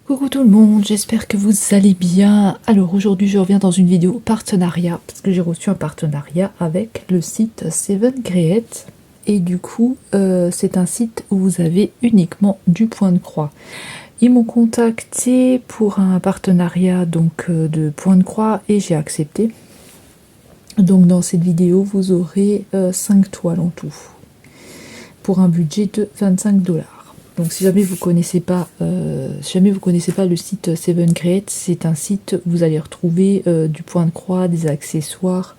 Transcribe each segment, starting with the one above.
Coucou tout le monde, j'espère que vous allez bien. Alors aujourd'hui je reviens dans une vidéo partenariat, parce que j'ai reçu un partenariat avec le site Seven Create. Et du coup c'est un site où vous avez uniquement du point de croix. Ils m'ont contacté pour un partenariat donc de point de croix et j'ai accepté. Donc dans cette vidéo vous aurez 5 toiles en tout, pour un budget de 25$. Donc si jamais vous connaissez pas, le site Seven Create, c'est un site où vous allez retrouver du point de croix, des accessoires,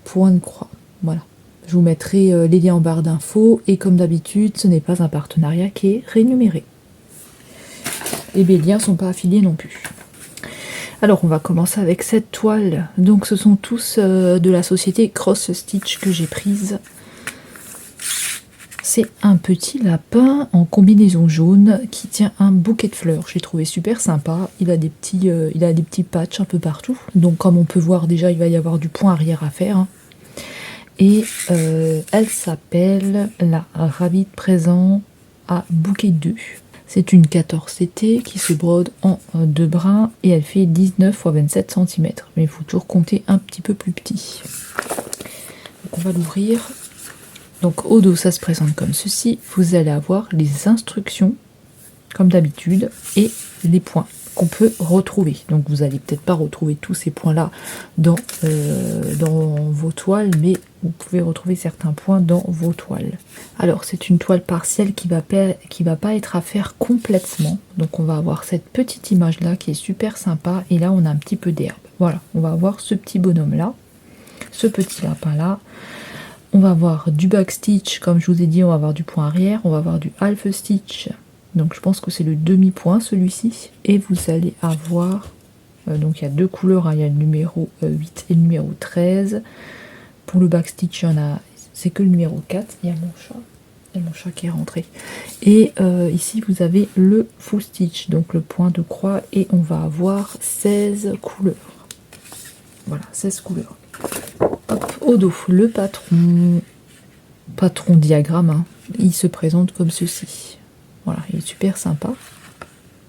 point de croix. Voilà. Je vous mettrai les liens en barre d'infos et comme d'habitude, ce n'est pas un partenariat qui est rémunéré. Et mes liens sont pas affiliés non plus. Alors on va commencer avec cette toile. Donc ce sont tous de la société Cross Stitch que j'ai prise. C'est un petit lapin en combinaison jaune qui tient un bouquet de fleurs. J'ai trouvé super sympa. Il a des petits patchs un peu partout. Donc comme on peut voir déjà, il va y avoir du point arrière à faire. Et elle s'appelle la Rabbit Présent à bouquet 2. C'est une 14CT qui se brode en 2 brins et elle fait 19 x 27 cm. Mais il faut toujours compter un petit peu plus petit. Donc on va l'ouvrir. Donc au dos ça se présente comme ceci, vous allez avoir les instructions comme d'habitude et les points qu'on peut retrouver. Donc vous allez peut-être pas retrouver tous ces points là dans vos toiles, mais vous pouvez retrouver certains points dans vos toiles. Alors c'est une toile partielle qui va pas être à faire complètement. Donc on va avoir cette petite image là qui est super sympa et là on a un petit peu d'herbe. Voilà, on va avoir ce petit bonhomme là, ce petit lapin là. On va avoir du backstitch, comme je vous ai dit, on va avoir du point arrière, on va avoir du half stitch, donc je pense que c'est le demi-point celui-ci, et vous allez avoir, donc il y a deux couleurs, hein, il y a le numéro 8 et le numéro 13, pour le backstitch, il y en a, c'est que le numéro 4, il y a mon chat qui est rentré, et ici vous avez le full stitch, donc le point de croix, et on va avoir 16 couleurs, voilà, 16 couleurs. Hop, au dos, le patron diagramme, hein, il se présente comme ceci. Voilà, il est super sympa.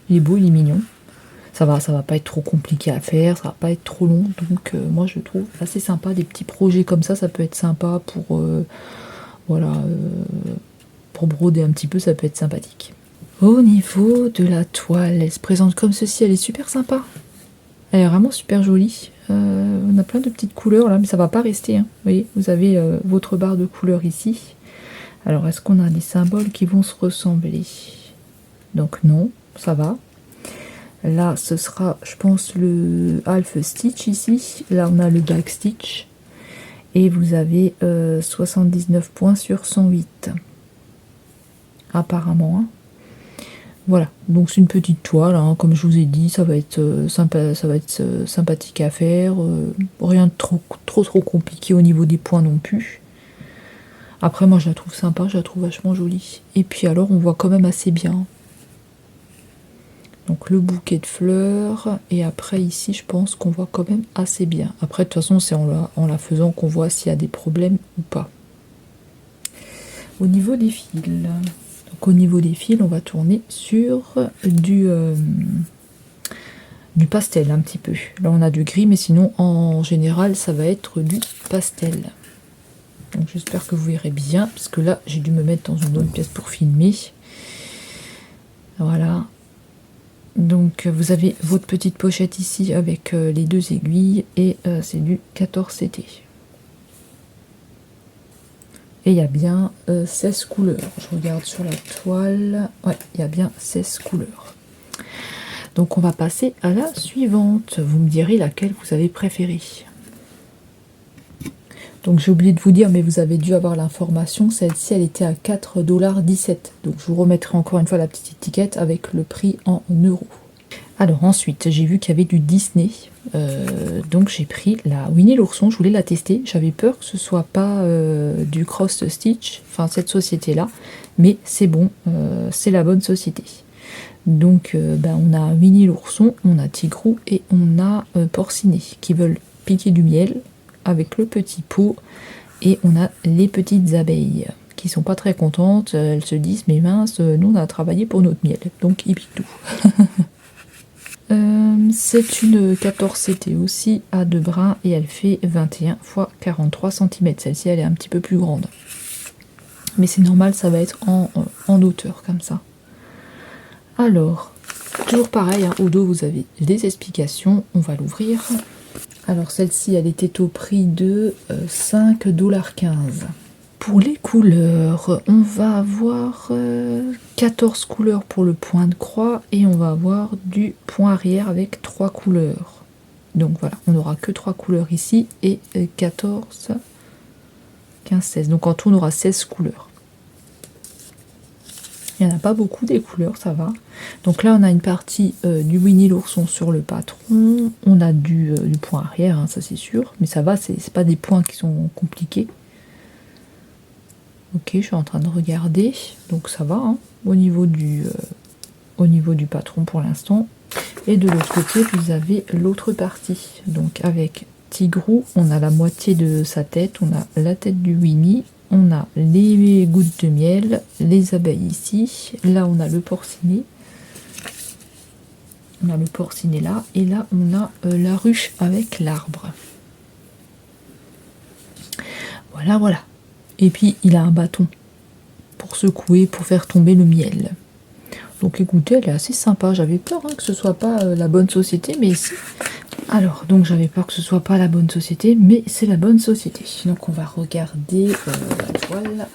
Il est beau, il est mignon. Ça va pas être trop compliqué à faire, ça va pas être trop long. Donc moi je trouve assez sympa, des petits projets comme ça peut être sympa pour pour broder un petit peu, ça peut être sympathique. Au niveau de la toile, elle se présente comme ceci, elle est super sympa. Elle est vraiment super jolie. On a plein de petites couleurs là, mais ça va pas rester. Hein. Vous voyez, vous avez votre barre de couleurs ici. Alors, est-ce qu'on a des symboles qui vont se ressembler? Donc non, ça va. Là, ce sera, je pense, le half stitch ici. Là, on a le back stitch. Et vous avez 79 points sur 108. Apparemment. Hein. Voilà, donc c'est une petite toile, hein, comme je vous ai dit, ça va être sympathique à faire, rien de trop compliqué au niveau des points non plus. Après moi je la trouve sympa, je la trouve vachement jolie. Et puis alors on voit quand même assez bien. Donc le bouquet de fleurs, et après ici je pense qu'on voit quand même assez bien. Après de toute façon c'est en la faisant qu'on voit s'il y a des problèmes ou pas. Au niveau des fils... Donc au niveau des fils, on va tourner sur du pastel un petit peu. Là on a du gris, mais sinon en général ça va être du pastel. Donc j'espère que vous verrez bien, parce que là j'ai dû me mettre dans une autre pièce pour filmer. Voilà. Donc vous avez votre petite pochette ici avec les deux aiguilles, et c'est du 14CT. Et il y a bien 16 couleurs. Je regarde sur la toile. Ouais, il y a bien 16 couleurs. Donc on va passer à la suivante. Vous me direz laquelle vous avez préférée. Donc j'ai oublié de vous dire, mais vous avez dû avoir l'information. Celle-ci, elle était à 4,17 $. Donc je vous remettrai encore une fois la petite étiquette avec le prix en euros. Alors ensuite, j'ai vu qu'il y avait du Disney. Donc j'ai pris la Winnie l'ourson, je voulais la tester. J'avais peur que ce soit pas du Cross Stitch, enfin cette société-là. Mais c'est bon, c'est la bonne société. Donc on a Winnie l'ourson, on a Tigrou et on a Porcinet qui veulent piquer du miel avec le petit pot. Et on a les petites abeilles qui sont pas très contentes. Elles se disent, mais mince, nous on a travaillé pour notre miel. Donc ils piquent tout. C'est une 14CT aussi à 2 brins et elle fait 21 x 43 cm. Celle-ci, elle est un petit peu plus grande. Mais c'est normal, ça va être en hauteur comme ça. Alors, toujours pareil, hein, au dos, vous avez les explications. On va l'ouvrir. Alors, celle-ci, elle était au prix de 5,15 $. Pour les couleurs, on va avoir 14 couleurs pour le point de croix et on va avoir du point arrière avec 3 couleurs. Donc voilà, on n'aura que 3 couleurs ici et 14, 15, 16. Donc en tout, on aura 16 couleurs. Il n'y en a pas beaucoup des couleurs, ça va. Donc là, on a une partie du Winnie l'ourson sur le patron. On a du point arrière, hein, ça c'est sûr. Mais ça va, c'est pas des points qui sont compliqués. Ok, je suis en train de regarder, donc ça va, hein, au niveau du patron pour l'instant. Et de l'autre côté, vous avez l'autre partie. Donc avec Tigrou, on a la moitié de sa tête, on a la tête du Winnie, on a les gouttes de miel, les abeilles ici, là on a le porcinet. On a le porcinet là, et là on a la ruche avec l'arbre. Voilà, voilà. Et puis il a un bâton pour secouer, pour faire tomber le miel. Donc écoutez, elle est assez sympa. J'avais peur hein, que ce soit pas la bonne société, mais si. Alors, donc j'avais peur que ce soit pas la bonne société, mais c'est la bonne société. Donc on va regarder la toile.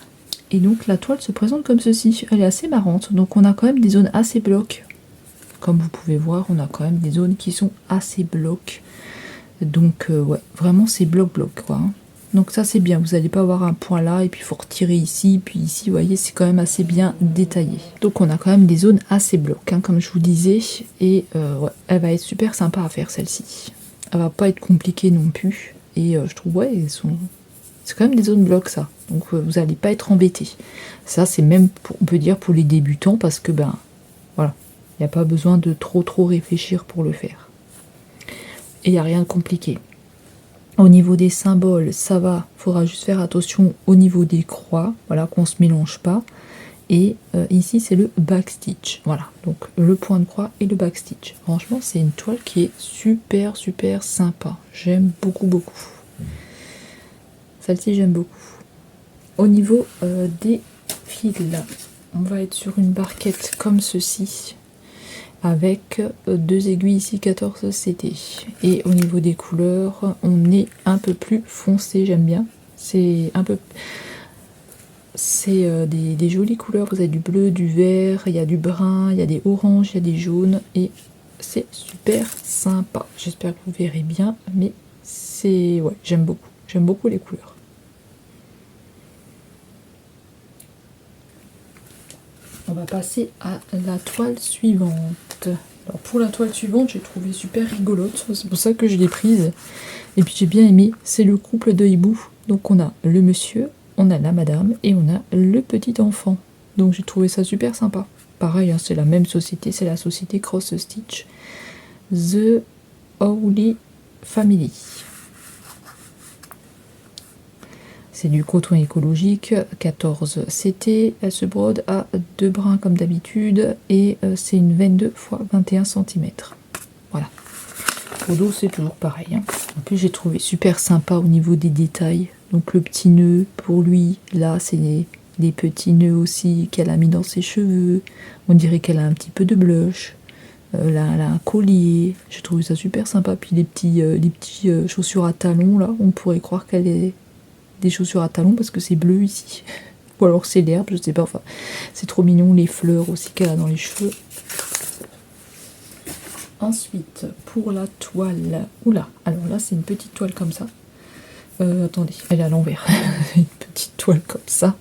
Et donc la toile se présente comme ceci. Elle est assez marrante. Donc on a quand même des zones assez blocs. Comme vous pouvez voir, on a quand même des zones qui sont assez blocs. Donc ouais, vraiment c'est bloc-bloc quoi. Hein. Donc ça c'est bien, vous n'allez pas avoir un point là et puis il faut retirer ici, puis ici, vous voyez, c'est quand même assez bien détaillé. Donc on a quand même des zones assez blocs, hein, comme je vous disais, et ouais, elle va être super sympa à faire celle-ci. Elle va pas être compliquée non plus, et je trouve, ouais, c'est quand même des zones blocs ça, donc vous n'allez pas être embêté. Ça c'est même, on peut dire, pour les débutants, parce que ben, voilà, il n'y a pas besoin de trop réfléchir pour le faire. Et il n'y a rien de compliqué. Au niveau des symboles, ça va, il faudra juste faire attention au niveau des croix, voilà, qu'on ne se mélange pas. Et ici, c'est le backstitch, voilà, donc le point de croix et le backstitch. Franchement, c'est une toile qui est super sympa. J'aime beaucoup. Celle-ci, j'aime beaucoup. Au niveau des fils, on va être sur une barquette comme ceci, avec 2 aiguilles ici 14 CT. Et au niveau des couleurs, on est un peu plus foncé, j'aime bien. C'est un peu... C'est des jolies couleurs, vous avez du bleu, du vert, il y a du brun, il y a des oranges, il y a des jaunes, et c'est super sympa. J'espère que vous verrez bien, mais c'est... ouais, j'aime beaucoup les couleurs. On va passer à la toile suivante. Alors pour la toile suivante, j'ai trouvé super rigolote, c'est pour ça que je l'ai prise. Et puis j'ai bien aimé, c'est le couple de hibou. Donc on a le monsieur, on a la madame et on a le petit enfant. Donc j'ai trouvé ça super sympa. Pareil, hein, c'est la même société, c'est la société Cross Stitch. The Holy Family. C'est du coton écologique, 14 CT, elle se brode à 2 brins comme d'habitude et c'est une 22 x 21 cm. Voilà. Au dos c'est toujours pareil. Hein. En plus j'ai trouvé super sympa au niveau des détails. Donc le petit nœud pour lui, là c'est les petits nœuds aussi qu'elle a mis dans ses cheveux. On dirait qu'elle a un petit peu de blush. Là elle a un collier. J'ai trouvé ça super sympa. Puis les petits chaussures à talons là, on pourrait croire qu'elle est... des chaussures à talons parce que c'est bleu ici. Ou alors c'est l'herbe, je sais pas. Enfin, c'est trop mignon, les fleurs aussi qu'elle a dans les cheveux. Ensuite, pour la toile. Oula, alors là c'est une petite toile comme ça. Attendez, elle est à l'envers. Une petite toile comme ça.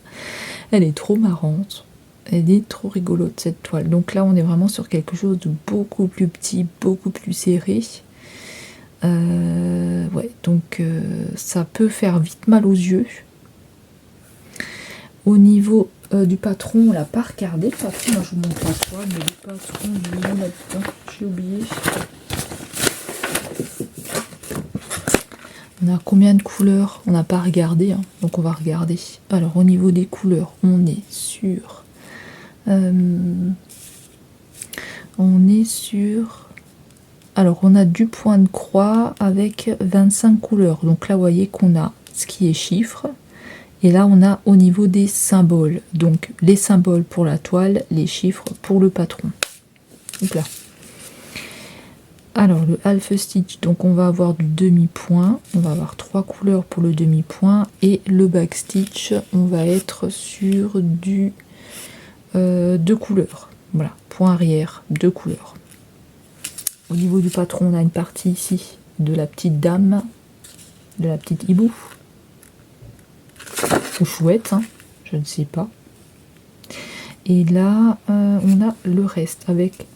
Elle est trop marrante. Elle est trop rigolote cette toile. Donc là on est vraiment sur quelque chose de beaucoup plus petit, beaucoup plus serré. Ouais, donc ça peut faire vite mal aux yeux. Au niveau du patron, on l'a pas regardé. Le patron, moi je vous montre la toile, mais le patron, il est là-dedans. J'ai oublié. On a combien de couleurs? On n'a pas regardé, hein, donc on va regarder. Alors au niveau des couleurs, on est sur Alors on a du point de croix avec 25 couleurs. Donc là vous voyez qu'on a ce qui est chiffres. Et là on a au niveau des symboles. Donc les symboles pour la toile, les chiffres pour le patron. Donc là. Alors le half stitch, donc on va avoir du demi-point. On va avoir 3 couleurs pour le demi-point. Et le back stitch, on va être sur du 2 couleurs. Voilà, point arrière, 2 couleurs. Au niveau du patron, on a une partie ici de la petite dame, de la petite hibou, ou chouette, hein, je ne sais pas. Et là, on a le reste avec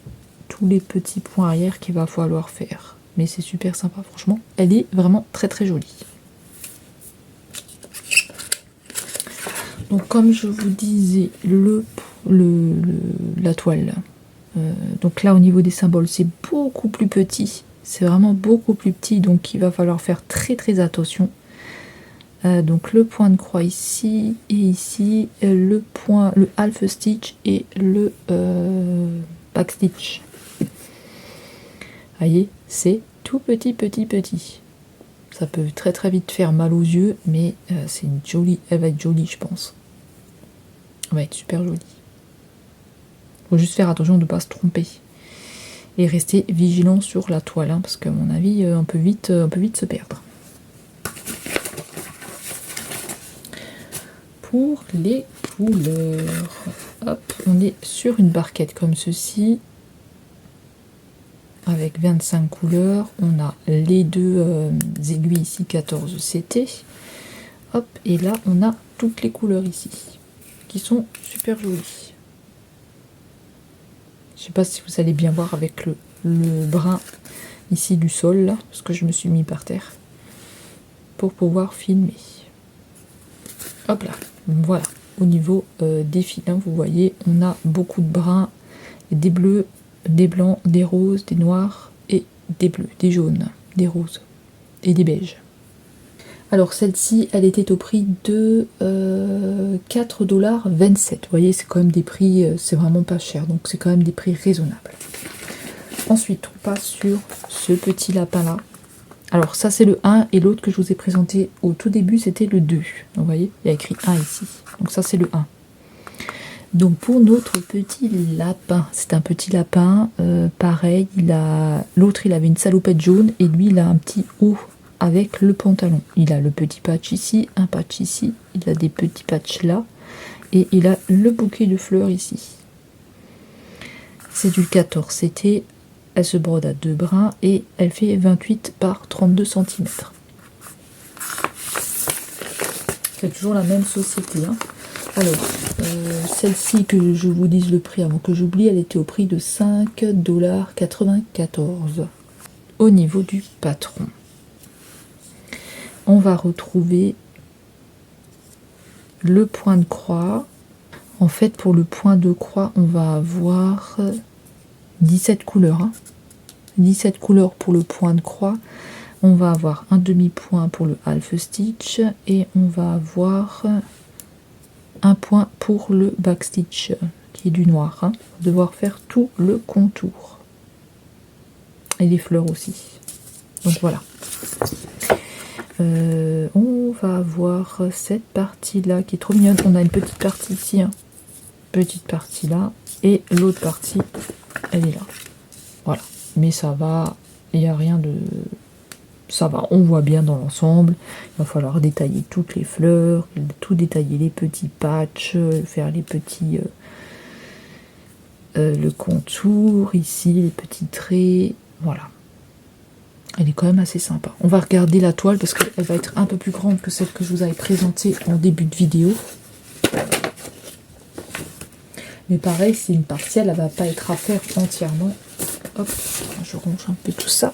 tous les petits points arrière qu'il va falloir faire. Mais c'est super sympa, franchement. Elle est vraiment très très jolie. Donc comme je vous disais, la toile. Donc là au niveau des symboles c'est beaucoup plus petit, c'est vraiment beaucoup plus petit, donc il va falloir faire très très attention. Donc le point de croix ici et ici, le half stitch et le back stitch. Voyez, c'est tout petit petit petit. Ça peut très très vite faire mal aux yeux, mais c'est une jolie, elle va être jolie je pense. Elle va être super jolie. Faut juste faire attention de ne pas se tromper. Et rester vigilant sur la toile, hein, parce qu'à mon avis, on peut vite se perdre. Pour les couleurs, hop, on est sur une barquette comme ceci, avec 25 couleurs. On a les deux aiguilles ici, 14 CT. Hop, et là, on a toutes les couleurs ici, qui sont super jolies. Je sais pas si vous allez bien voir avec le brin ici du sol, là, parce que je me suis mis par terre, pour pouvoir filmer. Hop là, voilà. Au niveau des fils, hein, vous voyez, on a beaucoup de bruns, des bleus, des blancs, des roses, des noirs, et des bleus, des jaunes, des roses, et des beiges. Alors celle-ci, elle était au prix de 4,27$. Vous voyez, c'est quand même des prix, c'est vraiment pas cher, donc c'est quand même des prix raisonnables. Ensuite, on passe sur ce petit lapin-là. Alors ça, c'est le 1, et l'autre que je vous ai présenté au tout début, c'était le 2. Donc vous voyez, il y a écrit 1 ici. Donc ça, c'est le 1. Donc pour notre petit lapin, c'est un petit lapin, pareil, l'autre il avait une salopette jaune, et lui il a un petit haut avec le pantalon. Il a le petit patch ici, un patch ici, il a des petits patchs là, et il a le bouquet de fleurs ici. C'est du 14 CT, elle se brode à 2 brins et elle fait 28 par 32 cm. C'est toujours la même société, hein. Alors, celle-ci, que je vous dise le prix avant que j'oublie, elle était au prix de 5,94$. Au niveau du patron, on va retrouver le point de croix. En fait, pour le point de croix, on va avoir 17 couleurs. Hein. 17 couleurs pour le point de croix. On va avoir un demi-point pour le half stitch et on va avoir un point pour le back stitch qui est du noir. Hein. On va devoir faire tout le contour. Et les fleurs aussi. Donc voilà. On va avoir cette partie là qui est trop mignonne. On a une petite partie ici, hein. Petite partie là, et l'autre partie elle est là. Voilà, mais ça va, il n'y a rien de... Ça va, on voit bien dans l'ensemble. Il va falloir détailler toutes les fleurs, tout détailler, les petits patchs, faire les petits... le contour ici, les petits traits, voilà. Elle est quand même assez sympa. On va regarder la toile parce qu'elle va être un peu plus grande que celle que je vous avais présentée en début de vidéo. Mais pareil, c'est une partie, elle ne va pas être à faire entièrement. Hop, je ronge un peu tout ça.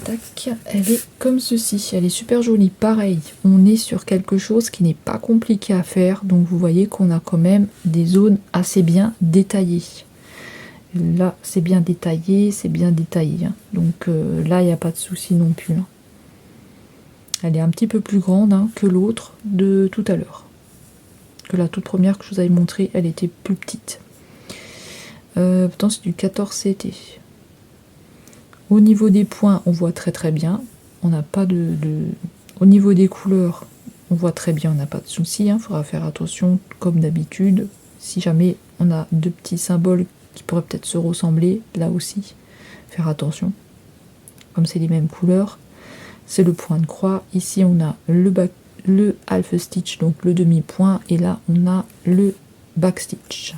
Tac, elle est comme ceci. Elle est super jolie. Pareil, on est sur quelque chose qui n'est pas compliqué à faire. Donc vous voyez qu'on a quand même des zones assez bien détaillées. Là, c'est bien détaillé, c'est bien détaillé. Hein. Donc là, il n'y a pas de souci non plus. Hein. Elle est un petit peu plus grande, hein, que l'autre de tout à l'heure. Que la toute première que je vous avais montrée, elle était plus petite. Pourtant, c'est du 14 CT. Au niveau des points, on voit très très bien. On n'a pas Au niveau des couleurs, on voit très bien, on n'a pas de souci. Il faudra faire attention, comme d'habitude. Si jamais on a deux petits symboles qui pourraient peut-être se ressembler, là aussi, faire attention. Comme c'est les mêmes couleurs, c'est le point de croix. Ici, on a le half stitch, donc le demi-point, et là, on a le back stitch.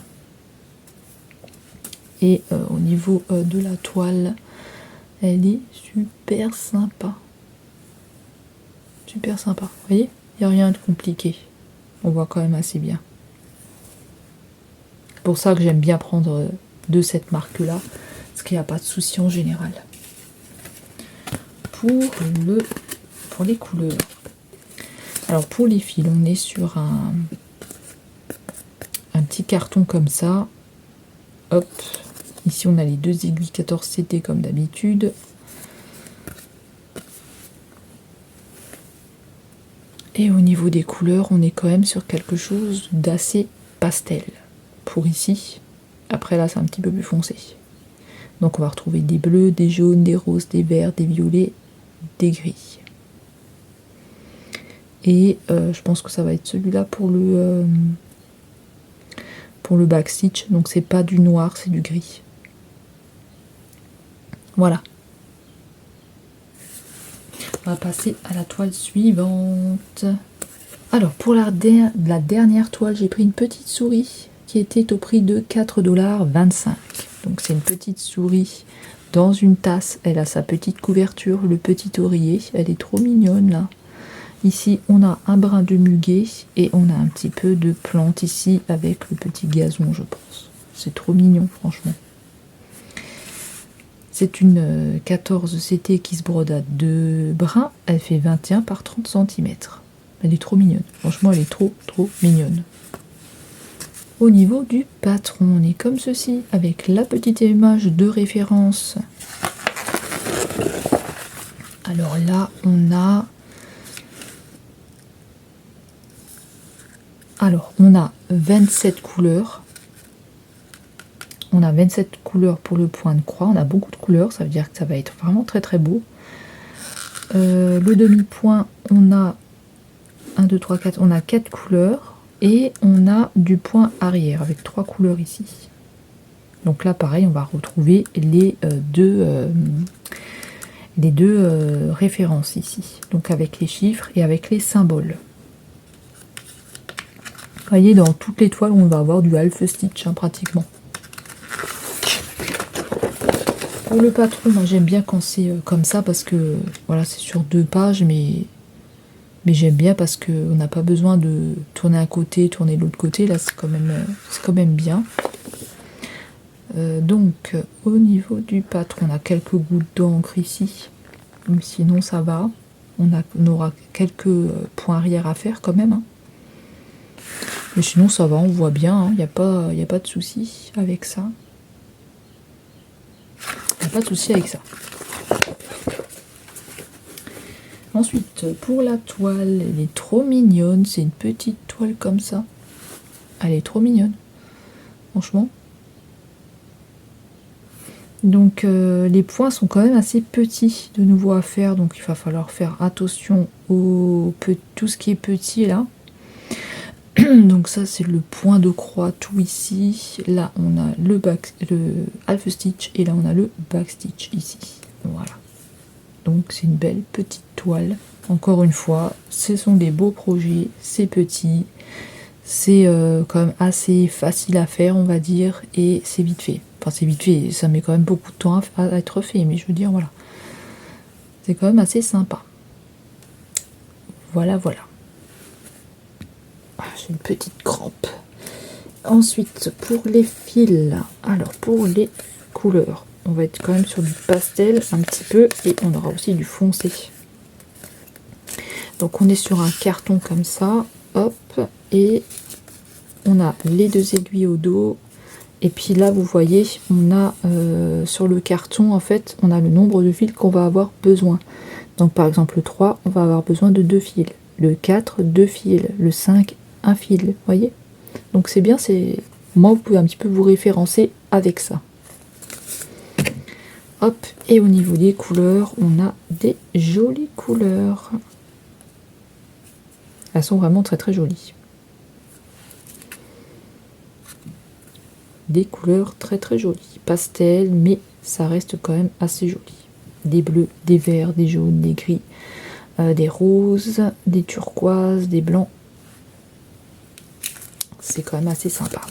Et au niveau de la toile, elle est super sympa. Super sympa. Vous voyez, il n'y a rien de compliqué. On voit quand même assez bien. C'est pour ça que j'aime bien prendre de cette marque-là, parce qu'il n'y a pas de souci en général. Pour les couleurs. Alors pour les fils, on est sur un petit carton comme ça. Hop. Ici, on a les deux aiguilles 14 CT comme d'habitude. Et au niveau des couleurs, on est quand même sur quelque chose d'assez pastel. Pour ici. Après là, c'est un petit peu plus foncé. Donc on va retrouver des bleus, des jaunes, des roses, des verts, des violets, des gris. Et je pense que ça va être celui-là pour le back stitch. Donc c'est pas du noir, c'est du gris. Voilà. On va passer à la toile suivante. Alors pour la dernière toile, j'ai pris une petite souris qui était au prix de 4,25 $. Donc c'est une petite souris dans une tasse. Elle a sa petite couverture, le petit oreiller. Elle est trop mignonne là. Ici, on a un brin de muguet et on a un petit peu de plante ici avec le petit gazon, je pense. C'est trop mignon, franchement. C'est une 14 CT qui se brode à 2 brins. Elle fait 21 par 30 cm. Elle est trop mignonne. Franchement, elle est trop mignonne. Au niveau du patron, on est comme ceci, avec la petite image de référence. Alors là, on a... on a 27 couleurs. On a 27 couleurs pour le point de croix. On a beaucoup de couleurs, ça veut dire que ça va être vraiment très beau. Le demi-point, on a 1, 2, 3, 4. On a 4 couleurs. Et on a du point arrière avec 3 couleurs ici. Donc là, pareil, on va retrouver les deux références ici. Donc avec les chiffres et avec les symboles. Vous voyez, dans toutes les toiles, on va avoir du half stitch, pratiquement. Pour le patron, moi j'aime bien quand c'est comme ça, parce que voilà, c'est sur 2 pages, mais j'aime bien parce qu'on n'a pas besoin de tourner un côté, tourner l'autre côté. Là, c'est quand même bien. Donc, au niveau du patron, on a quelques gouttes d'encre ici. Mais sinon, ça va. On aura quelques points arrière à faire quand même. Mais sinon, ça va, on voit bien. Il n'y a pas de souci avec ça. Il n'y a pas de souci avec ça. Ensuite, pour la toile, elle est trop mignonne. C'est une petite toile comme ça. Elle est trop mignonne. Franchement. Donc, les points sont quand même assez petits de nouveau à faire. Donc, il va falloir faire attention tout ce qui est petit là. Donc ça, c'est le point de croix tout ici. Là, on a le half stitch et là, on a le back stitch ici. Voilà. Donc c'est une belle petite toile. Encore une fois, ce sont des beaux projets, c'est petit, c'est quand même assez facile à faire, on va dire, et c'est vite fait. Enfin c'est vite fait, ça met quand même beaucoup de temps à être fait, mais je veux dire, voilà. C'est quand même assez sympa. Voilà. J'ai une petite crampe. Ensuite, pour les fils, alors pour les couleurs, on va être quand même sur du pastel un petit peu et on aura aussi du foncé. Donc on est sur un carton comme ça, hop, et on a les 2 aiguilles au dos. Et puis là, vous voyez, on a sur le carton, en fait, on a le nombre de fils qu'on va avoir besoin. Donc par exemple, le 3, on va avoir besoin de 2 fils. Le 4, 2 fils. Le 5, 1 fil. Vous voyez? Donc c'est bien, moi, vous pouvez un petit peu vous référencer avec ça. Hop, et au niveau des couleurs, on a des jolies couleurs. Elles sont vraiment très très jolies. Des couleurs très très jolies. Pastel, mais ça reste quand même assez joli. Des bleus, des verts, des jaunes, des gris, des roses, des turquoises, des blancs. C'est quand même assez sympa.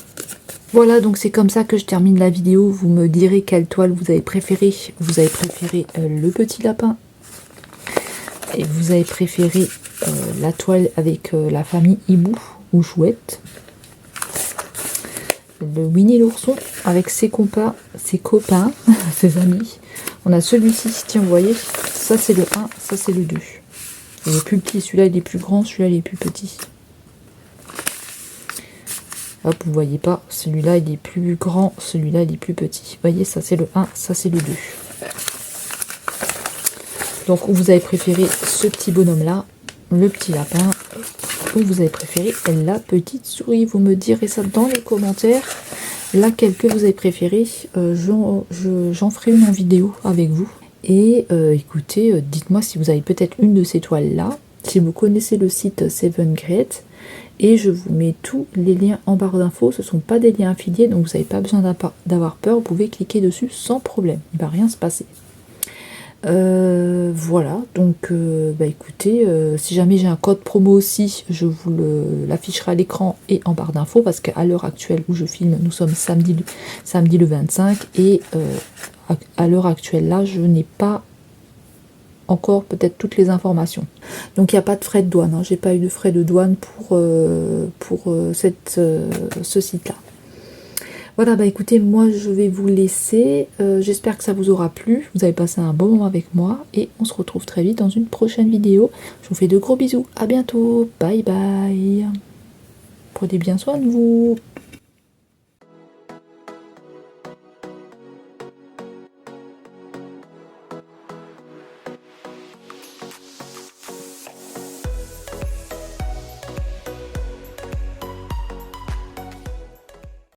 Voilà, donc c'est comme ça que je termine la vidéo. Vous me direz quelle toile vous avez préféré. Vous avez préféré le petit lapin. Et vous avez préféré la toile avec la famille hibou ou chouette. Le Winnie l'ourson avec ses copains, ses amis. On a celui-ci, tiens, vous voyez, ça c'est le 1, ça c'est le 2. Il est plus petit, celui-là il est plus grand, celui-là il est plus petit. Hop, vous voyez pas, celui-là il est plus grand, celui-là il est plus petit. Vous voyez, ça c'est le 1, ça c'est le 2. Donc vous avez préféré ce petit bonhomme-là, le petit lapin, ou vous avez préféré la petite souris. Vous me direz ça dans les commentaires, laquelle que vous avez préféré. J'en ferai une en vidéo avec vous. Et écoutez, dites-moi si vous avez peut-être une de ces toiles-là, si vous connaissez le site Seven Great. Et je vous mets tous les liens en barre d'infos. Ce ne sont pas des liens affiliés, donc vous n'avez pas besoin d'avoir peur. Vous pouvez cliquer dessus sans problème. Il ne va rien se passer. Voilà, donc écoutez, si jamais j'ai un code promo aussi, je vous l'afficherai à l'écran et en barre d'infos, parce qu'à l'heure actuelle où je filme, nous sommes samedi le 25, et à l'heure actuelle là, je n'ai pas encore peut-être toutes les informations. Donc il n'y a pas de frais de douane, hein. J'ai pas eu de frais de douane pour ce site-là. Voilà, écoutez, moi je vais vous laisser. J'espère que ça vous aura plu. Vous avez passé un bon moment avec moi et on se retrouve très vite dans une prochaine vidéo. Je vous fais de gros bisous. À bientôt. Bye bye. Prenez bien soin de vous.